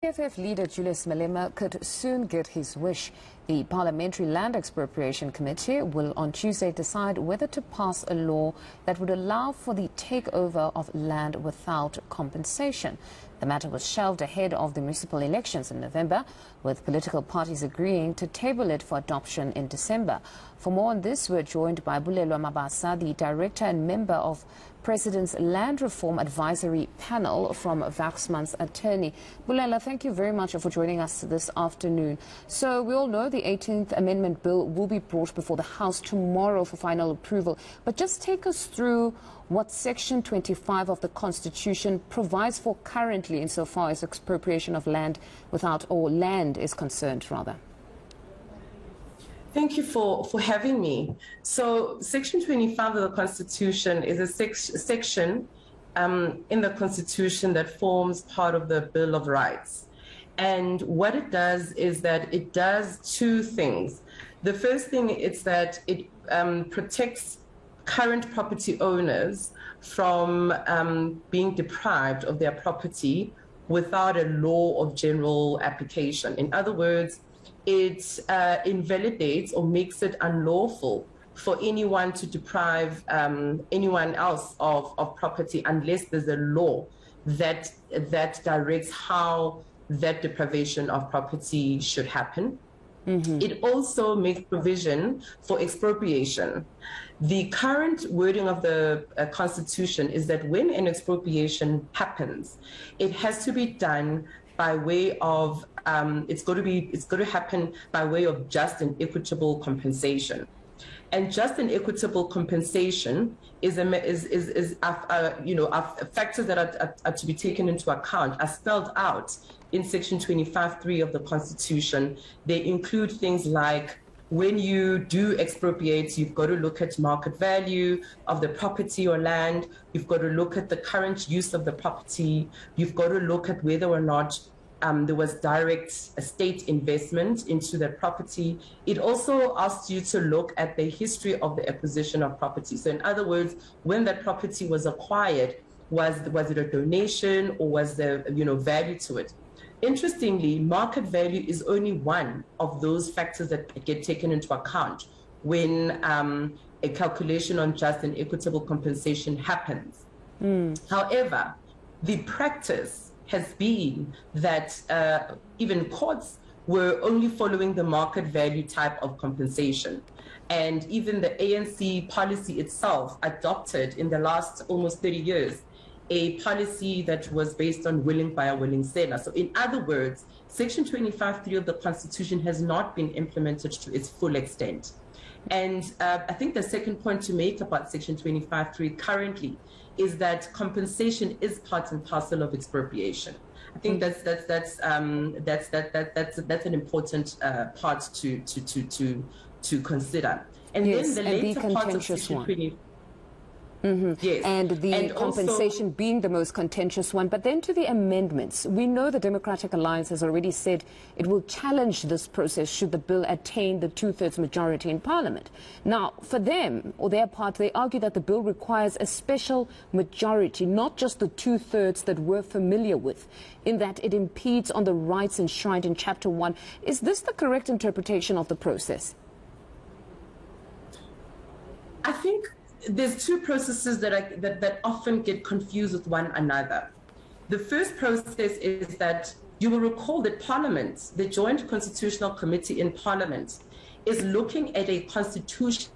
EFF leader Julius Malema could soon get his wish. The Parliamentary Land Expropriation Committee will on Tuesday decide whether to pass a law that would allow for the takeover of land without compensation. The matter was shelved ahead of the municipal elections in November, with political parties agreeing to table it for adoption in December. For more on this, we're joined by Bulelwa Mabasa, the director and member of President's Land Reform Advisory Panel from Waxman's attorney. Bulelwa, thank you very much for joining us this afternoon. So we all know the 18th Amendment Bill will be brought before the House tomorrow for final approval. But just take us through what Section 25 of the Constitution provides for currently insofar as expropriation of land without, or land is concerned, rather. Thank you for having me. So Section 25 of the Constitution is a section in the Constitution that forms part of the Bill of Rights. And what it does is that it does two things. The first thing is that it protects current property owners from being deprived of their property without a law of general application. In other words, it invalidates or makes it unlawful for anyone to deprive anyone else of property unless there's a law that directs how that deprivation of property should happen. It also makes provision for expropriation. The current wording of the Constitution is that when an expropriation happens, it has to be done by way of it's going to happen by way of just and equitable compensation. And just and equitable compensation is factors that are to be taken into account are spelled out in Section 25(3) of the Constitution. They include things like when you do expropriate, you've got to look at market value of the property or land. You've got to look at the current use of the property. You've got to look at whether or not there was direct state investment into the property. It also asks you to look at the history of the acquisition of property. So in other words, when that property was acquired, was it a donation or was there value to it? Interestingly, market value is only one of those factors that get taken into account when a calculation on just and equitable compensation happens. However, the practice has been that even courts were only following the market value type of compensation. And even the ANC policy itself adopted in the last almost 30 years a policy that was based on willing buyer, willing seller. So in other words, Section 25(3) of the Constitution has not been implemented to its full extent. And I think the second point to make about Section 25(3) currently is that compensation is part and parcel of expropriation. I think that's an important part to consider. And yes, then the later part of Section 25. Yes. And the compensation being the most contentious one. But then to the amendments, we know the Democratic Alliance has already said it will challenge this process should the bill attain the two-thirds majority in Parliament. Now, for them, or their part, they argue that the bill requires a special majority, not just the two-thirds that we're familiar with, in that it impedes on the rights enshrined in Chapter 1. Is this the correct interpretation of the process? I think there's two processes that often get confused with one another. The first process is that you will recall that Parliament, the Joint Constitutional Committee in Parliament, is looking at a constitutional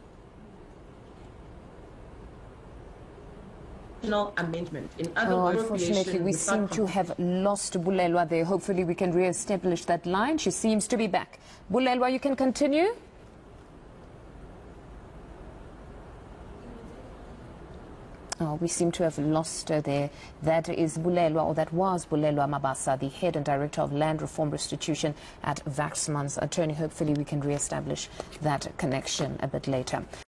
amendment. In other words, unfortunately, we seem to have lost Bulelwa there. Hopefully, we can re-establish that line. She seems to be back. Bulelwa, you can continue. Oh, we seem to have lost her there. That is Bulelwa, or that was Bulelwa Mabasa, the head and director of Land Reform Restitution at Waxman's attorney. Hopefully we can re-establish that connection a bit later.